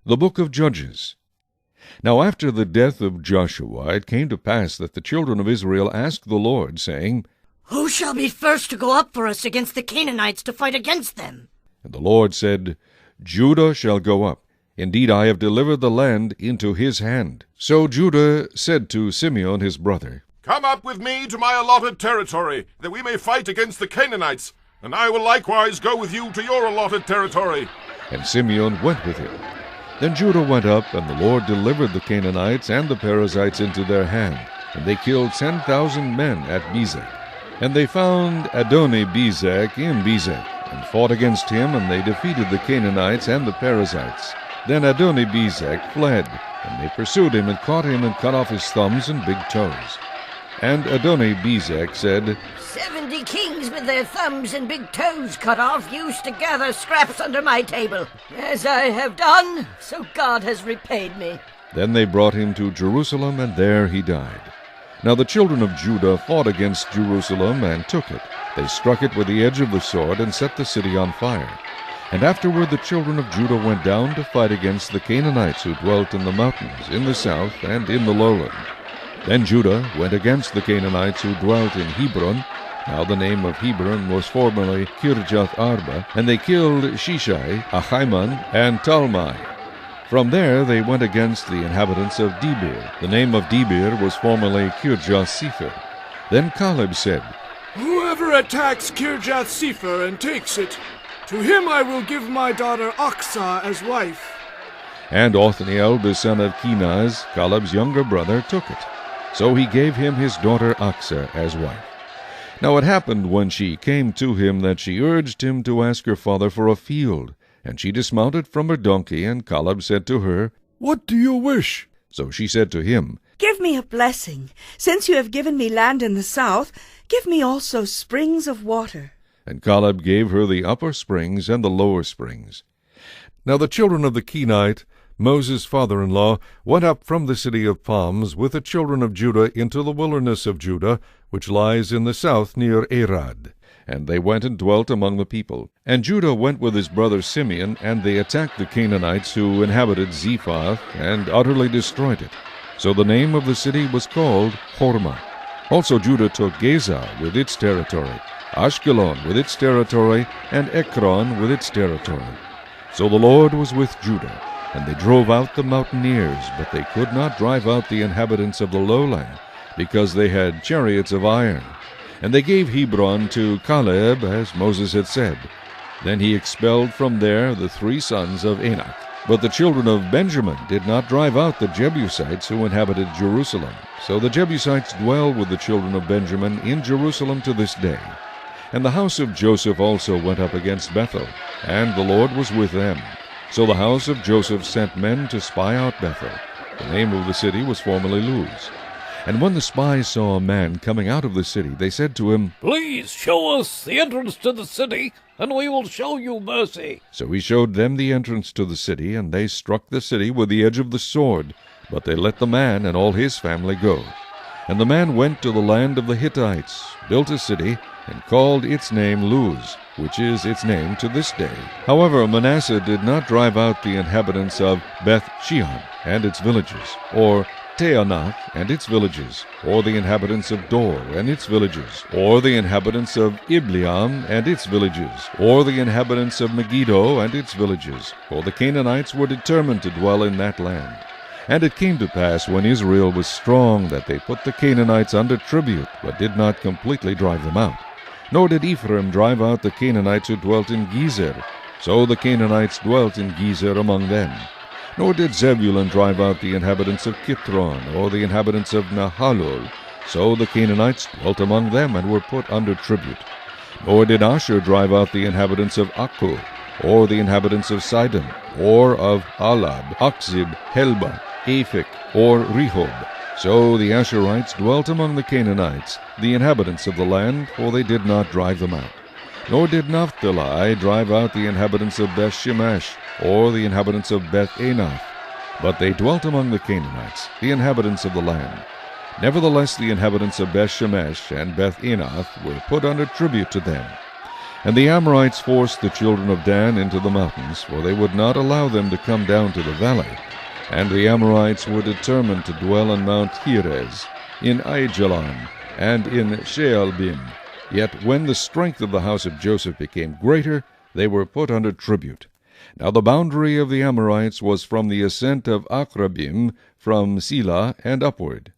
The Book of Judges. Now after the death of Joshua, it came to pass that the children of Israel asked the Lord, saying, Who shall be first to go up for us against the Canaanites to fight against them? And the Lord said, Judah shall go up. Indeed, I have delivered the land into his hand. So Judah said to Simeon his brother, Come up with me to my allotted territory, that we may fight against the Canaanites, and I will likewise go with you to your allotted territory. And Simeon went with him. Then Judah went up, and the Lord delivered the Canaanites and the Perizzites into their hand, and they killed 10,000 men at Bezek. And they found Adoni-Bezek in Bezek, and fought against him, and they defeated the Canaanites and the Perizzites. Then Adoni-Bezek fled, and they pursued him, and caught him, and cut off his thumbs and big toes. And Adoni-Bezek said, 70 kings with their thumbs and big toes cut off used to gather scraps under my table. As I have done, so God has repaid me. Then they brought him to Jerusalem, and there he died. Now the children of Judah fought against Jerusalem, and took it. They struck it with the edge of the sword, and set the city on fire. And afterward the children of Judah went down to fight against the Canaanites who dwelt in the mountains, in the south, and in the lowland. Then Judah went against the Canaanites who dwelt in Hebron. Now the name of Hebron was formerly Kirjath Arba, and they killed Shishai, Ahiman, and Talmai. From there they went against the inhabitants of Debir. The name of Debir was formerly Kirjath-Sepher. Then Caleb said, Whoever attacks Kirjath-Sepher and takes it, to him I will give my daughter Aksah as wife. And Othniel the son of Kenaz, Caleb's younger brother, took it. So he gave him his daughter Aksah as wife. Now it happened when she came to him that she urged him to ask her father for a field. And she dismounted from her donkey, and Caleb said to her, What do you wish? So she said to him, Give me a blessing. Since you have given me land in the south, give me also springs of water. And Caleb gave her the upper springs and the lower springs. Now the children of the Kenite, Moses' father-in-law, went up from the city of palms with the children of Judah into the wilderness of Judah, which lies in the south near Arad. And they went and dwelt among the people. And Judah went with his brother Simeon, and they attacked the Canaanites who inhabited Zephath, and utterly destroyed it. So the name of the city was called Hormah. Also Judah took Gaza with its territory, Ashkelon with its territory, and Ekron with its territory. So the Lord was with Judah, and they drove out the mountaineers, but they could not drive out the inhabitants of the lowland, because they had chariots of iron. And they gave Hebron to Caleb, as Moses had said. Then he expelled from there the 3 sons of Anak. But the children of Benjamin did not drive out the Jebusites who inhabited Jerusalem. So the Jebusites dwell with the children of Benjamin in Jerusalem to this day. And the house of Joseph also went up against Bethel, and the Lord was with them. So the house of Joseph sent men to spy out Bethel. The name of the city was formerly Luz. And when the spies saw a man coming out of the city, they said to him, Please show us the entrance to the city, and we will show you mercy. So he showed them the entrance to the city, and they struck the city with the edge of the sword. But they let the man and all his family go. And the man went to the land of the Hittites, built a city, and called its name Luz, which is its name to this day. However, Manasseh did not drive out the inhabitants of Beth-shean and its villages, or Teanath and its villages, or the inhabitants of Dor and its villages, or the inhabitants of Ibleam and its villages, or the inhabitants of Megiddo and its villages, for the Canaanites were determined to dwell in that land. And it came to pass, when Israel was strong, that they put the Canaanites under tribute, but did not completely drive them out. Nor did Ephraim drive out the Canaanites who dwelt in Gezer. So the Canaanites dwelt in Gezer among them. Nor did Zebulun drive out the inhabitants of Kitron, or the inhabitants of Nahalol. So the Canaanites dwelt among them, and were put under tribute. Nor did Asher drive out the inhabitants of Akko, or the inhabitants of Sidon, or of Alab, Akzib, Helba, Aphek, or Rehob. So the Asherites dwelt among the Canaanites, the inhabitants of the land, for they did not drive them out. Nor did Naphtali drive out the inhabitants of Beth-shemesh, or the inhabitants of Beth-anath, but they dwelt among the Canaanites, the inhabitants of the land. Nevertheless the inhabitants of Beth-shemesh and Beth-anath were put under tribute to them. And the Amorites forced the children of Dan into the mountains, for they would not allow them to come down to the valley. And the Amorites were determined to dwell on Mount Heres, in Aijalon, and in Shaalbim. Yet when the strength of the house of Joseph became greater, they were put under tribute. Now the boundary of the Amorites was from the ascent of Akrabim, from Selah and upward.